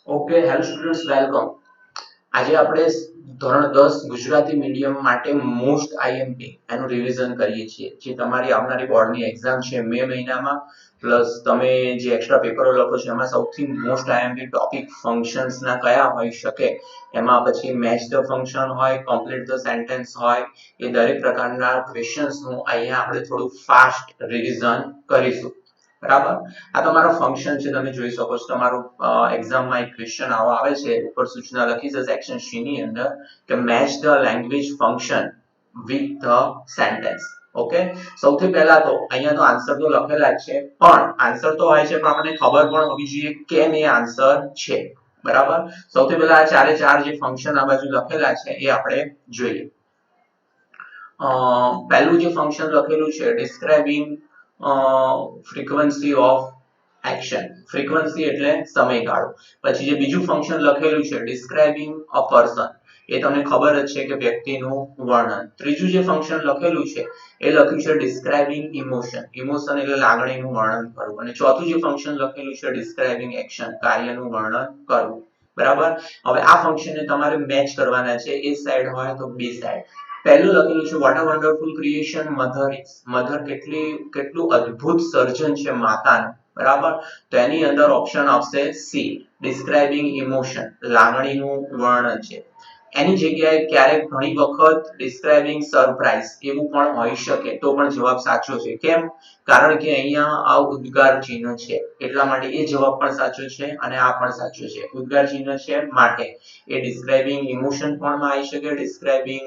Okay, hello students, welcome. આજે આપણે ધોરણ 10 ગુજરાતી મીડિયમ માટે મોસ્ટ આઈએમપી એનું રિવિઝન કરીએ છીએ. જે તમારી આવનારી બોર્ડની એક્ઝામ છે મે મહિનામાં, પ્લસ તમે જે એક્સ્ટ્રા પેપરો લખો છો એમાં સૌથી મોસ્ટ આઈએમપી ટોપિક ફંક્શન્સના કયા હોઈ શકે, એમાં પછી મેચ ધ ફંક્શન હોય, કમ્પ્લીટ ધ સેન્ટેન્સ હોય, એ દરેક પ્રકારના ક્વેશ્ચન્સનું અહીંયા આપણે થોડું ફાસ્ટ રિવિઝન કરીશું. બરાબર. આ તમારો ફંક્શન છે, તમે જોઈ શકો છો. તમારું એક્ઝામમાં એક ક્વેશ્ચન આવો આવે છે, ઉપર સૂચના લખી છે સેક્શન સી ની અંદર કે match the language function with the sentence. Okay, સૌથી પહેલા તો અહીંયા તો આન્સર તો લખેલા જ છે, પણ આન્સર તો હોય છે પણ આપણને ખબર પણ હોવી જોઈએ કેમ એ આન્સર છે. બરાબર. સૌથી પહેલા આ ચારે ચાર જે ફંક્શન આ બાજુ લખેલા છે એ આપણે જોઈએ. પહેલું જે ફંક્શન લખેલું છે describing frequency of action. Frequency એટલે સમયગાળો. પછી જે બીજું ફંક્શન લખેલું છે ડિસ્ક્રાઇબિંગ અ પર્સન, એ તમને ખબર જ છે કે વ્યક્તિનું વર્ણન. ત્રીજું જે ફંક્શન લખેલું છે એ લખ્યું છે ડિસ્ક્રાઇબિંગ ઇમોશન. ઇમોશન એટલે લાગણીનું વર્ણન કરવું. અને ચોથું જે ફંક્શન લખેલું છે ડિસ્ક્રાઇબિંગ એક્શન, કાર્યનું વર્ણન કરવું. બરાબર. હવે આ ફંક્શનને તમારે મેચ કરવાના છે. એ સાઈડ હોય તો બી સાઈડ. પહેલું લખેલું છે what a wonderful creation mother is. Mother કેટલું અદ્ભુત સર્જન છે માતાનું. બરાબર. તો એની અંદર ઓપ્શન આવશે સી, ડિસ્ક્રાઇબિંગ ઇમોશન, લાગણીનું વર્ણન છે. એની જગ્યાએ ક્યારેક ઘણી વખત ડિસ્ક્રાઇબિંગ સરપ્રાઇઝ એવું પણ હોઈ શકે, તો પણ જવાબ સાચો છે. કેમ? કારણ કે અહીંયા આ ઉદ્ગાર ચિહ્ન છે, એટલા માટે એ જવાબ પણ સાચો છે અને આ પણ સાચો છે. ઉદ્ગાર ચિહ્ન છે માટે એ ડિસ્ક્રાઇબિંગ ઇમોશન પણ આવી શકે, ડિસ્ક્રાઇબિંગ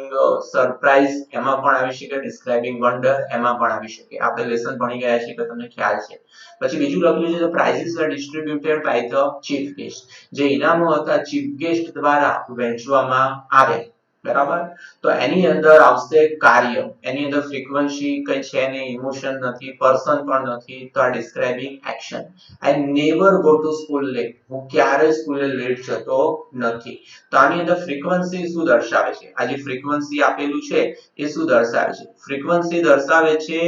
સરપ્રાઇઝ એમાં પણ આવી શકે, ડિસ્ક્રાઇબિંગ વન્ડર એમાં પણ આવી શકે. આપણે લેસન ભણી ગયા છીએ કે તમને ખ્યાલ છે. પછી બીજું લખ્યું છે the prizes are distributed by the chief guest. જે ઇનામો હતા ચીફ ગેસ્ટ દ્વારા વહેંચવામાં આવે. બરાબર. તો એની અંદર આવશે કાર્ય. એની અંદર ફ્રીક્વન્સી કઈ છે નહીં, ઇમોશન નથી, પર્સન પણ નથી, તો આ describing action. I never go to school late. હું ક્યારેય સ્કૂલે લેટ જતો નથી. તો આની અંદર ફ્રીક્વન્સી શું દર્શાવે છે? આ જે ફ્રીક્વન્સી આપેલું છે એ શું દર્શાવે છે? ફ્રીક્વન્સી દર્શાવે છે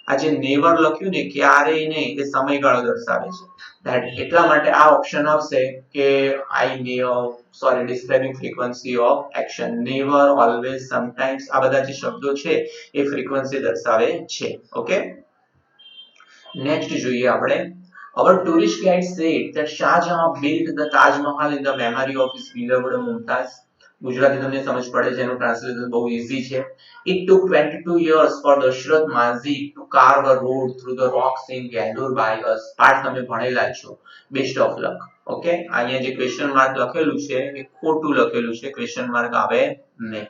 આ જે નેવર લખ્યું ને, ક્યારેય નહીં, એ સમયગાળો દર્શાવે છે. એટલા માટે આ ઓપ્શન આવશે કે describing frequency of action. Never, always, sometimes, આ બધા જે શબ્દો છે એ ફ્રીક્વન્સી દર્શાવે છે. ઓકે, નેક્સ્ટ જોઈએ આપણે. Our tourist guide said that Shah Jahan built the Taj Mahal in the memory of his beloved Mumtaz. Gujarati તમને સમજ પડે છે, એનું ટ્રાન્સલેશન બહુ ઈઝી છે. It took 22 years for Dashrath Manzi to carve a road through the rocks in Gailur by us. પાઠ તમે ભણેલા છો. Best of luck. ઓકે, અહીંયા જે ક્વેશ્ચન માર્ક લખેલું છે એ ખોટું લખેલું છે, ક્વેશ્ચન માર્ક આવે નહીં.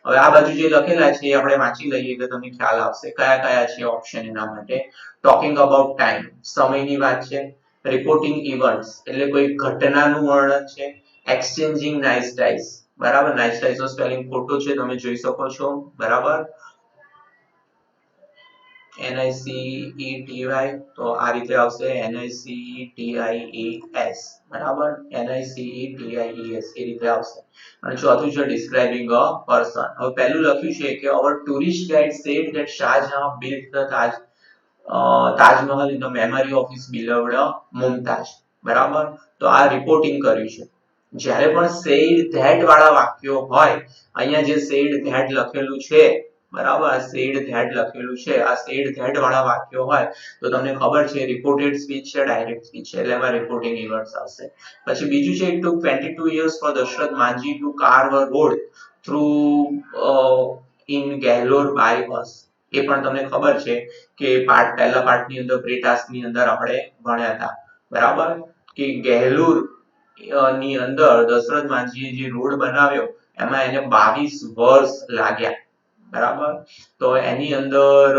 હવે આ બાજુ જે લખેલા છે એ આપણે વાંચી લઈએ તો તમને ખ્યાલ આવશે કયા કયા છે ઓપ્શન એના માટે. ટોકિંગ અબાઉટ ટાઈમ, સમયની વાત છે. રિપોર્ટિંગ ઇવેન્ટ્સ એટલે કોઈ ઘટનાનું વર્ણન છે. Exchanging nice dice. બરાબર. નાઇસ ડાઇસ નો સ્પેલિંગ ખોટો છે, તમે જોઈ શકો છો. બરાબર. NICETY, તો આ રીતે આવશે NICETIES. બરાબર. NICETIES એ રીતે આવશે. અને ચોથું છે ડિસ્ક્રાઇબિંગ અ પર્સન. હવે પહેલું લખ્યું છે કે our tourist guide said that Shah Jahan built the Taj Mahal in the memory of his beloved Mumtaz. બરાબર. તો આ રિપોર્ટિંગ કર્યું છે. જ્યારે પણ said that વાળા વાક્યો હોય, અહીંયા જે said that લખેલું છે, બરાબર, આ said that લખેલું છે, આ said that વાળા વાક્યો હોય તો તમને ખબર છે રિપોર્ટેડ સ્પીચ છે, ડાયરેક્ટ સ્પીચ છે, એટલે એમાં રિપોર્ટિંગ ઇવેન્ટ્સ આવશે. પછી બીજું છે it took 22 years for Dashrath Manji to carve a road through in Gailur by us. એ પણ તમને ખબર છે કે પહેલા પાર્ટની અંદર પ્રી ટાસ્કની અંદર આપણે ભણ્યા હતા. બરાબર. કે ગહેલુર ની અંદર દશરથ માંઝીએ જે રોડ બનાવ્યો એમાં એને 22 વર્ષ લાગ્યા. બરાબર. તો એની અંદર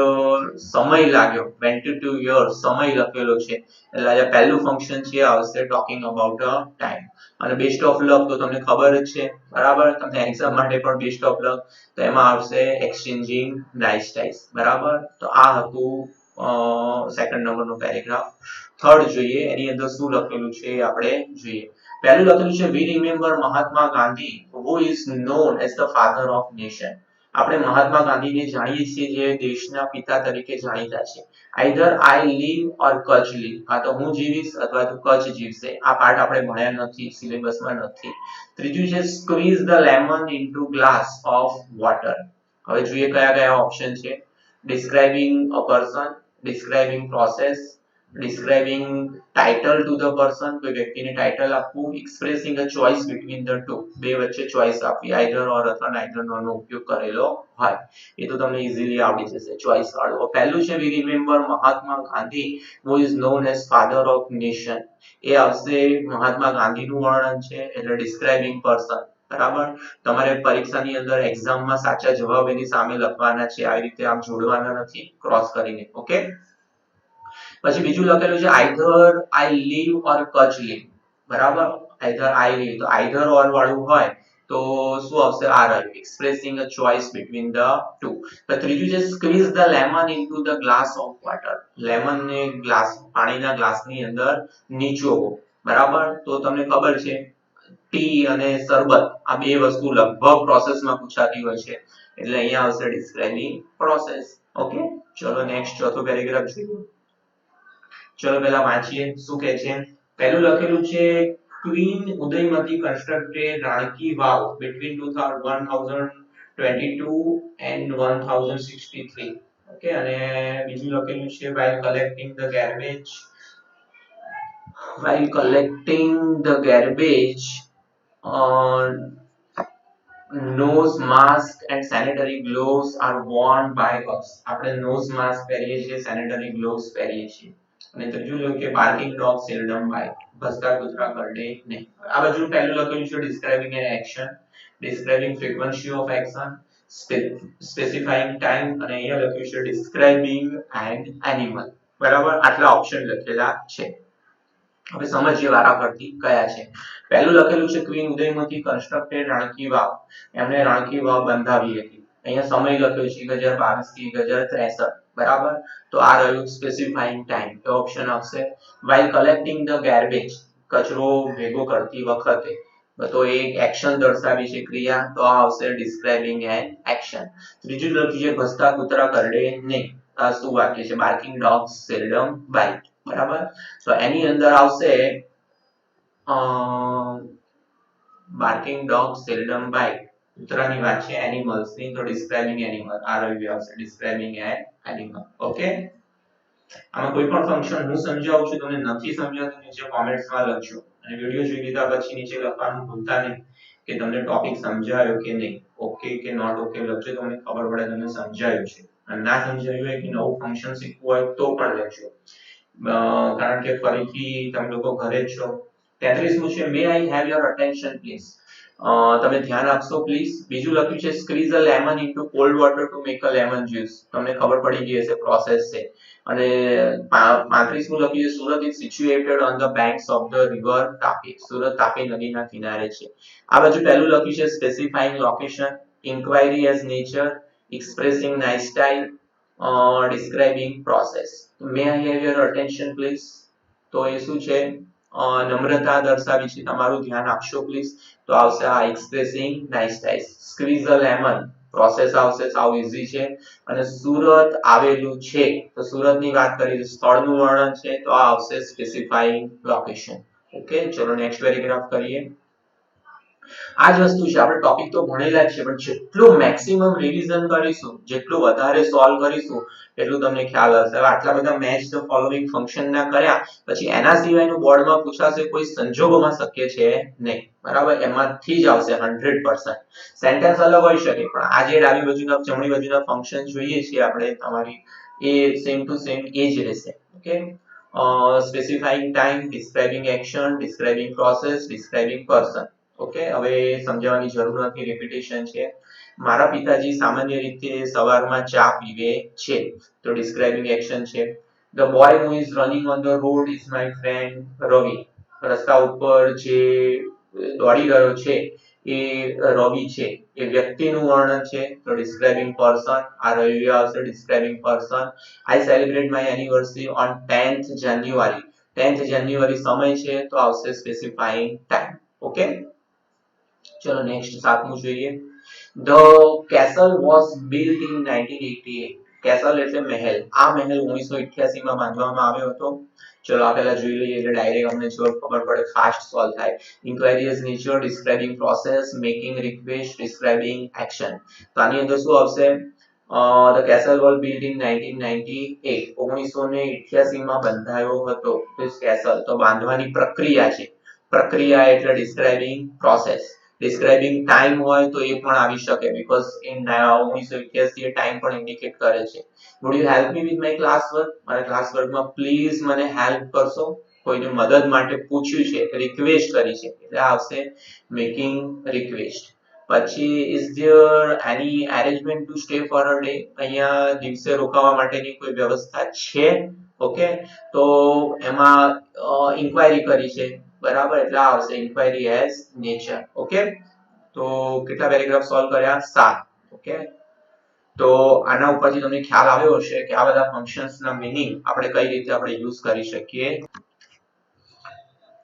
સમય લાગ્યો, 22 years સમય લખેલો છે, એટલે આ પહેલું ફંક્શન છે આવશે ટોકિંગ અબાઉટ ટાઈમ. અને બેસ્ટ ઓફ લક તો તમને ખબર જ છે. બરાબર. તમને એક્ઝામ માટે પણ બેસ્ટ ઓફ લક, તો એમાં આવશે એક્સચેન્જિંગ નાઇસ ડાઇસ. બરાબર. તો આ હતું સેકન્ડ નંબરનો પેરેગ્રાફ. થર્ડ જોઈએ, એની અંદર શું લખેલું છે આપણે જોઈએ. પહેલું લખેલું છે we remember Mahatma Gandhi who is known as the father of nation. આપણે મહાત્મા ગાંધીને જાણીએ છીએ જે દેશના પિતા તરીકે જાણીતા છે. Either I leave or catch leave, કાં તો હું જીવીશ અથવા તો કચ્છ જીવશે. આ પાઠ આપણે ભણ્યા નથી, સિલેબસમાં નથી. ત્રીજું છે squeeze the lemon into glass of water. હવે જોઈએ કયા કયા ઓપ્શન છે. Describing a person, describing process, describing title to the person, કોઈ વ્યક્તિને ટાઇટલ આપવું, expressing a choice between the two, બે વચ્ચે ચોઇસ આપવી, આઈધર ઓર અથવા નાઈધર નોર નો ઉપયોગ કરેલો હોય. એ તો તમને ઇઝીલી આવડી જશે ચોઇસ વાળું. પહેલું છે we remember Mahatma Gandhi who is known as father of nation. એ આવશે મહાત્મા ગાંધીનું વર્ણન છે એટલે ડિસ્ક્રાઇબિંગ પર્સન. બરાબર. તમારે પરીક્ષાની અંદર એક્ઝામમાં સાચા જવાબ એની સામે લખવાના છે, આવી રીતે આમ જોડવાના નથી ક્રોસ કરીને. ઓકે. પછી બીજું લખેલું છે either I leave or catch leave. બરાબર. આઈધર આઈ લીવ, તો આઈધર ઓર વાળું હોય તો શું આવશે? આર આવ્યું, expressing a choice between the two. તો ત્રીજું છે squeeze the lemon into the glass of water. Lemon ને ગ્લાસ, પાણીના ગ્લાસની અંદર નીચોવો. બરાબર. તો તમને ખબર છે ટી અને શરબત આ બે વસ્તુ લગભગ પ્રોસેસમાં પૂછાતી હોય છે, એટલે અહીંયા આવશે ડિસ્ક્રાઇબિંગ પ્રોસેસ. ઓકે. ચલો નેક્સ્ટ ચોથો પેરેગ્રાફ જોઈએ. ચલો પહેલા વાંચીએ શું કહે છે. પહેલું લખેલું છે queen Udayamati constructed Rani ki Vav between 1022 and 1063. Okay. અને બીજું લખેલું છે while collecting the garbage on nose mask and sanitary gloves are worn by us. આપણે nose mask પહેરીએ છીએ, sanitary gloves પહેરીએ છીએ. અને ત્રીજું લખ્યું કે barking dog seldom bite. ભસતા કૂતરા કરડે નહીં. આ બાજુ પહેલું લખેલું છે describing an action, describing frequency of action, specifying time, અને અહીંયા લખ્યું છે describing an animal. બરાબર. આટલા ઓપ્શન લખેલા છે. હવે સમજીએ વારાફરતી કયા છે. પહેલું લખેલું છે ક્વીન ઉદયમતી કન્સ્ટ્રક્ટેડ રાણકી વાવ. એમણે રાણકી વાવ બંધાવી હતી. અહીંયા સમય લખ્યો છે 1022 થી 1063. બરાબર. તો આ રહ્યું સ્પેસિફાઈંગ ટાઈમ, તો ઓપ્શન આવશે while collecting the garbage. કચરો ભેગો કરતી વખતે, તો એક એક્શન દર્શાવી છે, ક્રિયા, તો આ આવશે ડિસ્ક્રાઇબિંગ એન એક્શન. ત્રીજું લખ્યું છે ભસતા કૂતરા કરડે નહીં. આ શું વાક્ય છે? Barking dogs seldom bite. બરાબર. તો એની અંદર આવશે બાર્કિંગ ડોગ સેલ્ડમ બાઇટ. કૂતરાની વાત છે, એનિમલ્સ ની, તો ડિસ્ક્રાઇબિંગ એનિમલ. આ રહ્યું આવશે ડિસ્ક્રાઇબિંગ એન એનિમલ. ઓકે. આમાં કોઈ પણ ફંક્શન હું સમજાવું છું, તમને નથી સમજાતું નીચે કોમેન્ટ્સમાં લખજો. અને વિડિયો જોઈ લીધા પછી નીચે લખવાનું ભૂલતા નહીં કે તમને ટોપિક સમજાયો કે નહીં. ઓકે કે નોટ ઓકે લખજો, તમને ખબર પડે તમને સમજાયું છે. અને ના સમજાયું હોય કે નવું ફંક્શન શીખવું હોય તો પણ લખજો. કારણ કે ફરીથી તમે લોકો ઘરે જ છો. 33મું છે may I have your attention please. તમે ધ્યાન આપશો પ્લીઝ. બીજું લખ્યું છે squeeze a lemon into cold water to make a lemon juice. તમને ખબર પડી ગઈ હશે પ્રોસેસ છે. અને 35મું લખ્યું છે Surat is situated on the banks of the river Tapi. Surat Tapi નદીના કિનારે છે. આ બાજુ પહેલું લખ્યું છે specifying location, inquiry as nature, expressing nice style, describing process. May I have your attention please? તો એ શું છે? નમ્રતા દર્શાવી છે, તમારું ધ્યાન આપશો પ્લીઝ. તો આવશે આ expressing nice style. Squeeze a lemon process આવશે, સાવ ઈઝી છે. અને સુરત આવેલું છે, તો સુરતની વાત કરી, સ્થળનું વર્ણન છે, તો આ આવશે સ્પેસિફાઇંગ લોકેશન. ઓકે. ચલો નેક્સ્ટ પેરેગ્રાફ કરીએ. આ જ વસ્તુ છે, આપણે ટોપિક તો ભણેલા જ છે, પણ જેટલું મેક્સિમમ રિવિઝન કરીશું, જેટલું વધારે સોલ્વ કરીશું, એટલું તમને ખ્યાલ હશે. હવે આટલા બધા મેચ ધ ફોલોઇંગ ફંક્શન ના કર્યા પછી એના સિવાયનું બોર્ડમાં પૂછાશે કોઈ સંજોગોમાં શક્ય છે નહીં. બરાબર. એમાંથી જ આવશે 100%. સેન્ટેન્સ અલગ હોઈ શકે, પણ આ જે ડાબી બાજુના જમણી બાજુના ફંક્શન જોઈએ છીએ આપણે, તમારી એ સેમ ટુ સેમ એ જ રહેશે. Okay. Specifying time, describing action, describing process, describing person. Okay. હવે સમજાવવાની જરૂર નથી, રિપીટેશન છે. મારા પિતાજી સામાન્ય રીતે સવારમાં ચા પીવે છે, તો ડિસ્ક્રાઇબિંગ એક્શન છે. The boy who is running on the road is my friend Ravi. રસ્તા ઉપર જે દોડી રહ્યો છે એ રવિ છે, એ વ્યક્તિનું વર્ણન છે, તો ડિસ્ક્રાઇબિંગ પર્સન. આ રવિ આવશે describing person. I celebrate my anniversary on 10th January. 10th જાન્યુઆરી સમય છે, તો આવશે સ્પેસિફાઇંગ ટાઈમ. ઓકે. ચલો નેક્સ્ટ સાતમું જોઈએ. The castle was built in 1988. Castle એટલે મહેલ. આ મહેલ 1988 માં બાંધવામાં આવ્યો હતો. ચલો આ પહેલા જોઈ લઈએ એટલે ડાયરેક્ટ અમને જો ખબર પડે, ફાસ્ટ સોલ્વ થાય. Inquiry is nature, describing process, making request, describing action. તો આની અંદર શું આવશે? The castle was built in 1998. 1988 માં બંધાયો હતો ધીસ કેસલ. તો બાંધવાની પ્રક્રિયા છે. પ્રક્રિયા એટલે ડિસ્ક્રાઇબિંગ પ્રોસેસ. ડિસ્ક્રાઇબિંગ ટાઈમ હોય તો એ પણ આવી શકે, બીકોઝ ઇન 1988 એ ટાઈમ પણ ઇન્ડિકેટ કરે છે. Would you help me with my class work? મારા ક્લાસ વર્કમાં પ્લીઝ મને હેલ્પ કરશો. કોઈને મદદ માટે પૂછ્યું છે, રિક્વેસ્ટ કરી છે એટલે આવશે મેકિંગ રિક્વેસ્ટ. પછી is there any arrangement to stay for a day? અહીંયા દિવસે રોકાવા માટેની કોઈ વ્યવસ્થા છે? ઓકે, તો એમાં ઇન્ક્વાયરી કરી છે, બરાબર, એટલે આવશે ઇન્ક્વાયરી એઝ નેચર. ઓકે, તો કેટલા પેરેગ્રાફ સોલ્વ કર્યા? 7. ઓકે, તો આના ઉપરથી તમને ખ્યાલ આવ્યો હશે કે આ બધા ફંક્શન્સના મીનિંગ આપણે કઈ રીતે યુઝ કરી શકીએ.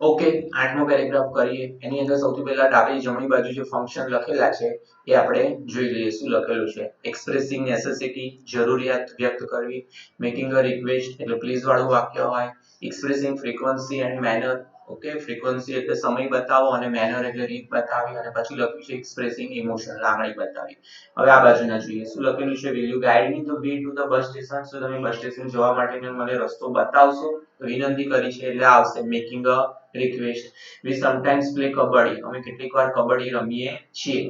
ઓકે, 8મો પેરેગ્રાફ કરીએ. એની અંદર સૌથી પહેલા ડાબી જમણી બાજુ જે ફંક્શન લખેલા છે એ આપણે જોઈ લઈએ. શું લખેલું છે? એક્સપ્રેસિંગ નેસેસિટી, જરૂરિયાત વ્યક્ત કરવી. મેકિંગ અ રિક્વેસ્ટ એટલે પ્લીઝ વાળું વાક્ય હોય. Expressing frequency and manner. Okay, frequency એટલે સમય બતાવો અને મેનર એટલે રીત બતાવી, અને પછી લખ્યું છે એક્સપ્રેસિંગ ઇમોશન, લાગણી બતાવી. હવે આ બાજુના જોઈએ શું લખેલું છે. Will you guide me the way to the bus station? તો તમે બસ સ્ટેશન જવા માટેનો મને રસ્તો બતાવશો? વિનંતી કરી છે એટલે આવશે making a request. We sometimes play kabaddi. અમે કેટલીક વાર કબડ્ડી રમીએ છીએ.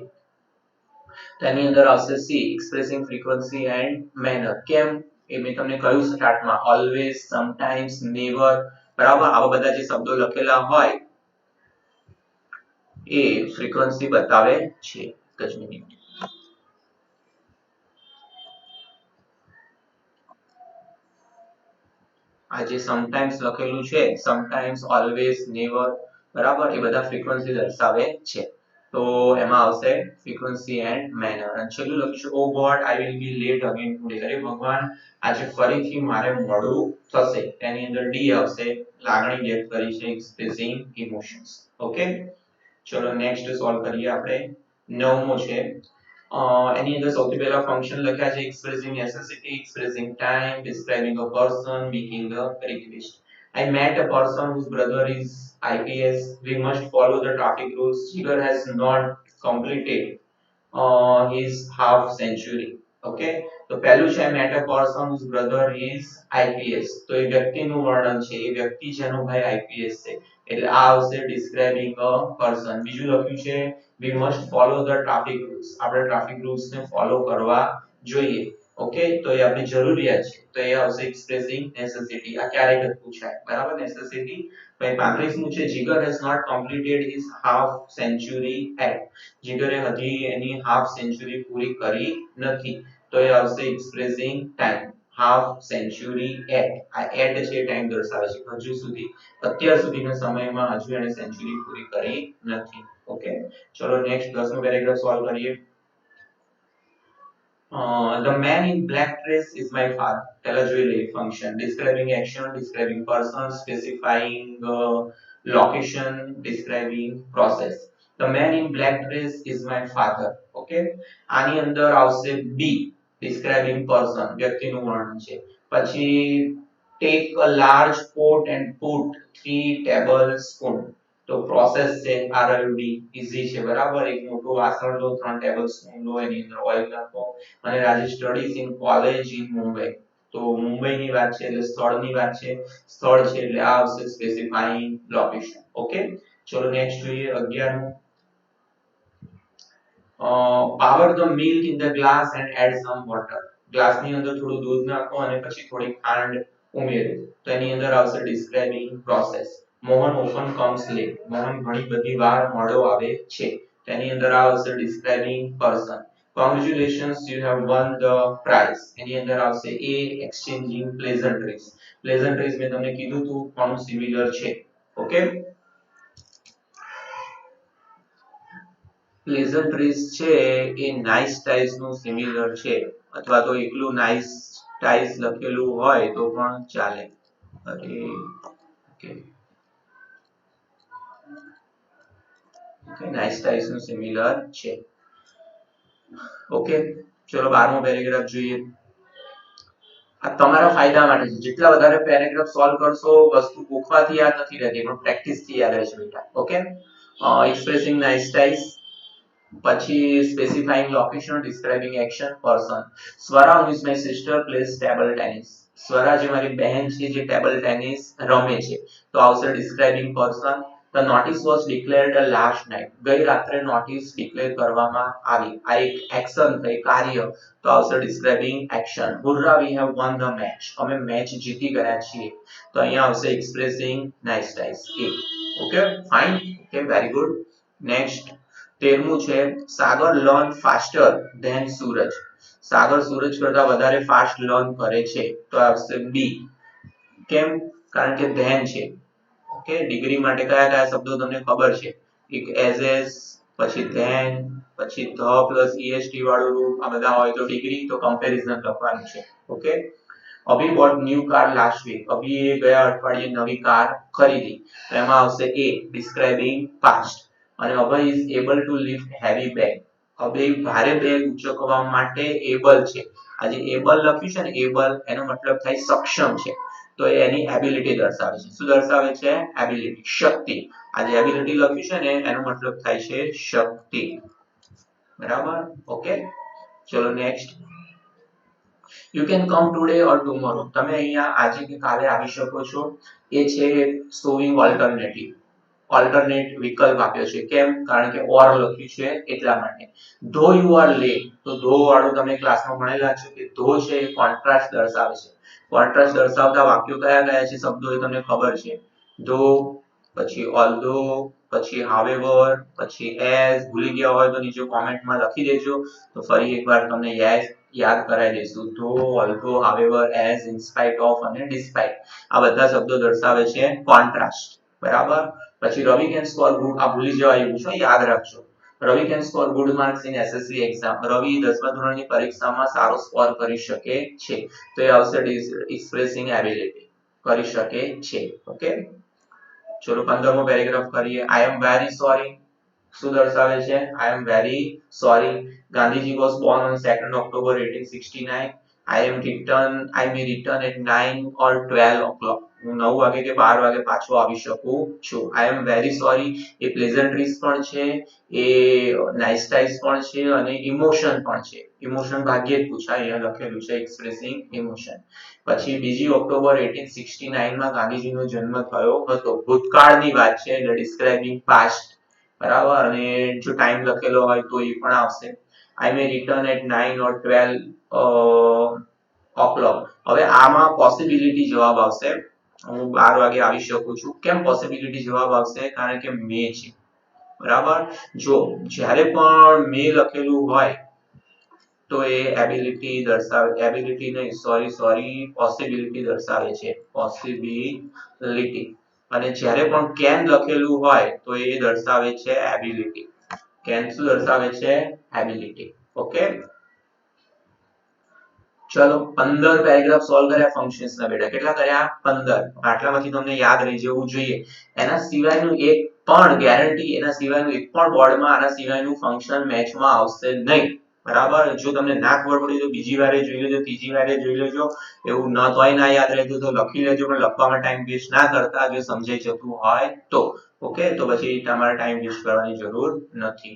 તેની અંદર આવશે C, expressing frequency and manner. કેમ? એ મેં તમને કહ્યું સ્ટાર્ટમાં, ઓલવેઝ, સમટાઈમ્સ, નેવર, બરાબર, આવા બધા જે શબ્દો લખેલા હોય એ ફ્રીક્વન્સી બતાવે છે. એક જ મિનિટ. આ જે સમટાઈમ્સ લખેલું છે, સમટાઈમ્સ, ઓલવેઝ, નેવર, બરાબર, એ બધા ફ્રીક્વન્સી દર્શાવે છે. તો એમાં આવશે ફ્રીક્વન્સી એન્ડ મેનર. અને છેલ્લું લખીશું, oh God I will be late again today. અરે ભગવાન, આજે ફરીથી મારે મોડું થશે. એની અંદર ડી આવશે, લાગણી વ્યક્ત કરી છે, એક્સપ્રેસિંગ ઇમોશન્સ. ઓકે, ચલો નેક્સ્ટ સોલ્વ કરીએ આપણે. 9મો છે. એની અંદર સૌથી પહેલા ફંક્શન લખ્યા છે expressing necessity, expressing time, describing a person, making a request. I met a person whose brother is IPS. We must follow the traffic rules. Jigar has not completed his half century. Okay, તો પહેલું છે met a person whose brother is IPS. તો એ વ્યક્તિનું વર્ણન છે, એ વ્યક્તિ જેનો ભાઈ IPS છે, એટલે આ આવશે describing a person. બીજું લખ્યું છે we must follow the traffic rules. આપણે ટ્રાફિક રૂલ્સ ને ફોલો કરવા જોઈએ. ઓકે, તો એ આપણી જરૂરિયાત છે, તો એ આવશે એક્સપ્રેસિંગ નેસેસિટી. આ ક્યારેક જ પૂછાય, બરાબર, નેસેસિટી. પછી 35મું છે જીગર has not completed his half century act. જીગરે હજી એની હાફ સેન્ચુરી પૂરી કરી નથી, તો એ આવશે expressing time, half century at. આ એટ છે ટાઈમ દર્શાવે છે, હજુ સુધી, અત્યાર સુધીના સમયમાં હજુ એને સેન્ચુરી પૂરી કરી નથી. ઓકે, ચલો નેક્સ્ટ 10મો પેરેગ્રાફ સોલ્વ કરીએ. The man in black dress is my father. પહેલા જોઈ લઈએ function. Describing action, describing person, specifying location, describing process. The man in black dress is my father. Okay, આની અંદર આવશે B, describing person, વ્યક્તિનું વર્ણન છે. પછી take a large pot and put 3 tablespoons. તો પ્રોસેસ છે RUD, ઈઝી છે, બરાબર. એક મોટું વાસણ લો, 3 ટેબલસ્પૂન લો, એની અંદર ઓઇલ નાખો. અને Raje studies in college in Mumbai. તો મુંબઈની વાત છે એટલે સ્થળની વાત છે, સ્થળ છે એટલે આ આવશે સ્પેસિફાઈંગ લોકેશન. ઓકે, ચલો નેક્સ્ટ જોઈએ 11મું. power the milk in the glass and add some water. ગ્લાસની અંદર થોડું દૂધ નાખો અને પછી થોડી ખાંડ ઉમેરો. તો એની અંદર આવશે describing process. Mohan often comes late. Mohan ઘણી બધી વાર મોડો આવે છે. તેની અંદર આવશે describing person. Congratulations, you have won the prize. એની અંદર આવશે A, exchanging pleasantries. pleasantries મેં તમને કીધું હતું કોનું સિમિલર છે. ઓકે, પ્લેઝન્ટ્રીઝ છે એ નાઇસ ટાઇઝ નું સિમિલર છે, અથવા તો એકલું નાઇસ ટાઇઝ લખેલું હોય તો પણ ચાલે. અરે ઓકે, ઓકે નાઇસ ટાઇસ નું સિમિલર છે. ઓકે ચલો 12મો પેરેગ્રાફ જોઈએ. આ તમારા ફાયદા માટે છે. જેટલા વધારે પેરેગ્રાફ સોલ્વ કરશો વસ્તુ ગોખવાથી યાદ નથી રહેતી પણ પ્રેક્ટિસ થી યાદ રહેશે બેટા. ઓકે એક્સપ્રેસિંગ નાઇસ ટાઇસ, પછી specifying location, describing action, person. Swara is my sister plays table tennis. Swara જે મારી બહેન છે જે ટેબલ ટેનિસ રમે છે. તો આવશે describing person. The notice was declared last night. ગઈ રાત્રે નોટિસ ડિક્લેર કરવામાં આવી. આ એક એક્શન થઈ કાર્ય. તો આવશે describing action. Hurrah, we have won the match. અમે મેચ જીતી ગયા છીએ. તો અહીંયા આવશે expressing nice ties. Okay fine. Okay very good. Next 13મું છે Sagar learn faster than Suraj. Sagar Suraj કરતા વધારે ફાસ્ટ લર્ન કરે છે. તો આવશે બી. કેમ? કારણ કે ધેન છે. ઓકે ડિગ્રી માટે કયા કયા શબ્દો તમને ખબર છે? એક એઝ, પછી ધેન, પછી ધ પ્લસ ઈએસટી વાળું રૂપ, આ બધા હોય તો ડિગ્રી, તો કમ્પેરિઝન લખવાનું છે. ઓકે અભી bought new car last week. અભી ગયા અઠવાડિયે નવી કાર ખરીદી. તો એમાં આવશે એ ડિસ્ક્રાઇબિંગ પાસ્ટ. અને Abhay is able to lift heavy bag. Abhay ભારે બેગ ઉચકવા માટે એબલ છે. આ જે એબલ લખ્યું છે ને એબલ એનો મતલબ થાય સક્ષમ છે. તો એની એબિલિટી દર્શાવે છે. શું દર્શાવે છે? એબિલિટી, શક્તિ. આ જે એબિલિટી લખ્યું છે ને એનો મતલબ થાય છે શક્તિ. બરાબર? ઓકે ચલો next. You can come today or tomorrow. તમે અહીંયા આજે કે કાલે આવી શકો છો. એ છે શોવિંગ ઓલ્ટરનેટિવ. ઓલ્ટરનેટ વિકલ્પ આપ્યો છે. કેમ? કારણ કે ઓર લખ્યું છે એટલા માટે. ધો યુ આર લેટ. તો ધો વાળું તમે ક્લાસમાં ભણેલા છો કે ધો છે એ કોન્ટ્રાસ્ટ દર્શાવે છે. કોન્ટ્રાસ્ટ દર્શાવતા વાક્યો કયા કયા છે શબ્દો એ તમને ખબર છે. ધો, પછી ઓલ્ધો, પછી હાવેવર, પછી એઝ. ભૂલી ગયા હોય તો નીચે કોમેન્ટમાં લખી દેજો તો ફરી એકવાર તમને યાદ કરાવી દઈશું. Though, although, however, as, in spite of અને ડિસ્પાઇટ. આ બધા શબ્દો દર્શાવે છે કોન્ટ્રાસ્ટ. બરાબર? પછી રવિ કેન સ્કોર ગુડ. આ ભૂલી જવાય એવું છે, યાદ રાખજો. Ravi can score good marks in SSC exam. Ravi 10મા ધોરણની પરીક્ષામાં સારો સ્કોર કરી શકે છે. તો એ આવશે એક્સપ્રેસિંગ એબિલિટી. કરી શકે છે. ઓકે ચલો 15મો પેરેગ્રાફ કરીએ. I am very sorry. શું દર્શાવે છે? I am very sorry. Gandhiji was born on 2nd October 1869. I may return at 9 or 12 o'clock. હું 9 વાગે કે 12 વાગે પાછો આવી શકું છું. આઈ એમ વેરી સોરી એ પ્લેઝન્ટ્રીઝ પણ છે, એ નાઇસ ટાઇસ પણ છે અને ઇમોશન પણ છે. ઇમોશન ભાગ્યે જ પૂછાય, અહીંયા લખેલું છે એક્સપ્રેસિંગ ઇમોશન. પછી 2 ઓક્ટોબર 1869 માં ગાંધીજીનો જન્મ થયો હતો. ભૂતકાળની વાત છે એટલે ડિસ્ક્રાઇબિંગ પાસ્ટ. બરાબર? અને જો ટાઈમ લખેલો હોય તો એ પણ આવશે. I may return at 9 or 12 o'clock. હવે આમાં પોસિબિલિટી જવાબ આવશે. હું 12 વાગે આવી શકું છું. કેમ પોસિબિલિટી જવાબ આવશે? કારણ કે મે છે. બરાબર? જો જ્યારે પણ મે લખેલું હોય તો એ એબિલિટી દર્શાવે, એબિલિટી નહીં સોરી પોસિબિલિટી દર્શાવે છે. પોસિબિલિટી. અને જ્યારે પણ કેન લખેલું હોય તો એ દર્શાવે છે એબિલિટી. કેન શું દર્શાવે છે? એબિલિટી. ઓકે ચલો 15 પેરેગ્રાફ સોલ્વ કર્યા ફંક્શન્સ ના બેટા. કેટલા કર્યા? 15. આટલામાંથી તમને યાદ રહી જવું જોઈએ. એના સિવાયનું એક પણ ગેરંટી, એના સિવાયનું એક પણ બોર્ડમાં આના સિવાયનું ફંક્શન મેચમાં આવશે નહીં. બરાબર? જો તમને ના ખબર પડી તો બીજી વારે જોઈ લેજો, ત્રીજી વારે જોઈ લેજો. એવું ન તોય ના યાદ રહેતું તો લખી લેજો, પણ લખવામાં ટાઈમ વેસ્ટ ના કરતા જો સમજાઈ જતું હોય તો. ઓકે તો પછી તમારે ટાઈમ વેસ્ટ કરવાની જરૂર નથી.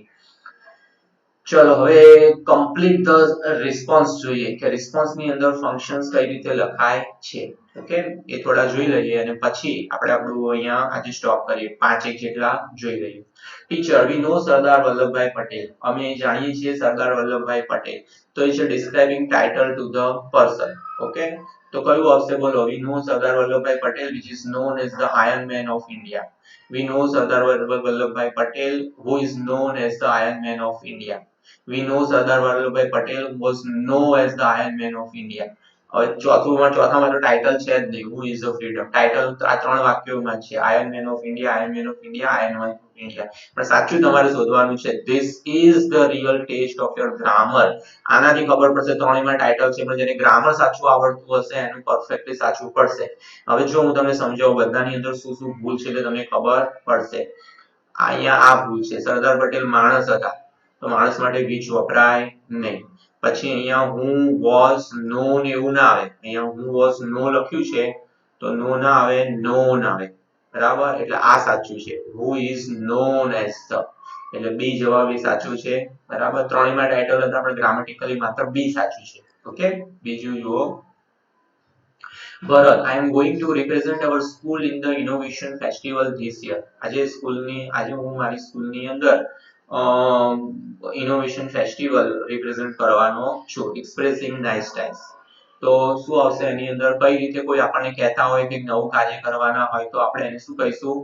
ચલો હવે કમ્પ્લીટ ધ રિસ્પોન્સ જોઈએ કે રિસ્પોન્સની અંદર ફંક્શન્સ કઈ રીતે લખાય છે. ઓકે એ થોડા જોઈ લઈએ અને પછી આપણે આપણું અહીંયા આજે સ્ટોપ કરીએ. 5 જેટલા જોઈ લઈએ. ટીચર વી નો સરદાર વલ્લભભાઈ પટેલ. અમે જાણીએ છીએ સરદાર વલ્લભભાઈ પટેલ. તો એ છે describing title to the person. Okay તો કયું આવશે બોલો? વી નો Sardar Vallabhbhai Patel which is known as the Iron Man of India. We know Sardar Vallabhbhai Patel who is known as the Iron Man of India. We know Sardar Vallabhbhai Patel was known as the Iron Man of India. હવે ચોથામાં તો title છે જ નહીં. Who is the freedom? Title આ ત્રણ વાક્યોમાં છે. Iron Man of India, Iron Man of India, Iron Man of India. પણ સાચું તમારે શોધવાનું છે. This is the real test of your grammar. આનાથી ખબર પડશે ત્રણેયમાં ટાઇટલ છે પણ જેને ગ્રામર સાચું આવડતું હશે એનું પરફેક્ટલી સાચું પડશે. હવે જો હું તમને સમજાવું બધાની અંદર શું શું ભૂલ છે એટલે તમને ખબર પડશે. અહીંયા આ ભૂલ છે. સરદાર પટેલ માણસ હતા તો માણસ માટે which વપરાય નહીં. પછી અહીંયા હું was known એવું ના આવે. અહીંયા હું was no લખ્યું છે તો no ના આવે, known આવે. બરાબર, એટલે આ સાચું છે. who is known as the, એટલે બી જવાબ એ સાચું છે. બરાબર, ત્રણેયમાં ટાઇટલ હતા પણ ગ્રામેટિકલી માત્ર બી સાચું છે. ઓકે, બીજું જુઓ. ભરત, I am going to represent our school in the innovation festival this year. આજે હું મારી સ્કૂલની અંદર ઇનોવેશન ફેસ્ટિવલ રિપ્રેઝન્ટ કરવાનો છું. એક્સપ્રેસિંગ નાઇસ ટાઇમ્સ, તો શું આવશે એની અંદર? કઈ રીતે કોઈ આપણને કહેતા હોય કે નવું કાર્ય કરવાના હોય તો આપણે એને શું કહીશું?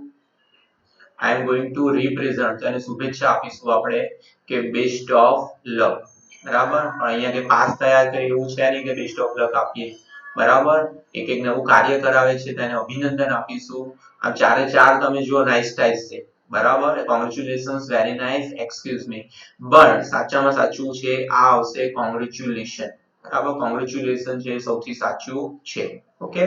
I am going to represent, તો એને શુભેચ્છા આપીશું આપણે કે બેસ્ટ ઓફ લક. બરાબર, પણ અહીંયા કે પાસ થયા કે એવું છે નહીં કે બેસ્ટ ઓફ લક આપીએ. બરાબર, એક નવું કાર્ય કરાવે છે તેને અભિનંદન આપીશું. આમ ચારે ચાર તમે જુઓ નાઇસ ટાઇપ્સ છે. બરાબર, congratulations, very nice, excuse me. But સાચામાં સાચું છે આ આવશે કોંગ્રેચ્યુલેશન. બરાબર, કોંગ્રેચ્યુલેશન છે સૌથી સાચું છે. ઓકે,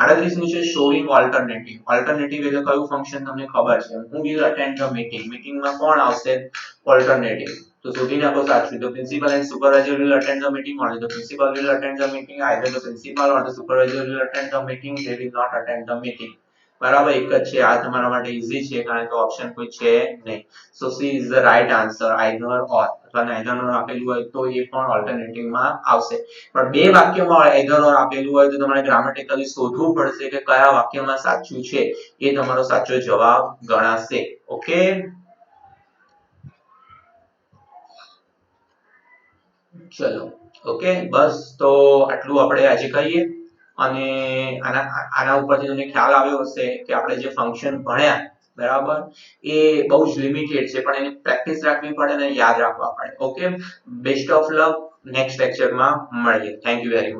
38 છે શોઇંગ ઓલ્ટરનેટિવ. ઓલ્ટરનેટિવ એટલે કયું ફંક્શન તમને ખબર છે? હું વિલ અટેન્ડ ધ મીટિંગ. મીટિંગમાં કોણ આવશે? ઓલ્ટરનેટિવ. તો શોધી નાખો સાચું. The principal and supervisor will attend the meeting. Only the principal will attend the meeting. Either the principal or the supervisor will attend the meeting. They will not attend the meeting. બરાબર, એક જ છે. આ તમારા માટે easy છે કારણ કે ઓપ્શન કોઈ છે નહીં. So C is the right answer. Either or અથવા નાઈધર ઓર આપેલું હોય તો એ પણ ઓલ્ટરનેટિવમાં આવશે. પણ બે વાક્યમાં આઈધર ઓર આપેલું હોય તો તમારે ગ્રામેટિકલી શોધવું પડશે કે કયા વાક્યમાં સાચું છે. એ તમારો સાચો જવાબ ગણાશે. ઓકે, ચલો. ઓકે, બસ તો આટલું આપણે આજે કહીએ. અને આના ઉપરથી તમને ખ્યાલ આવ્યો હશે કે આપણે જે ફંક્શન ભણ્યા, બરાબર, એ બહુ જ લિમિટેડ છે પણ એની પ્રેક્ટિસ રાખવી પડે અને યાદ રાખવા પડે. Okay, best of luck. Next લેક્ચરમાં મળીએ. Thank you very much.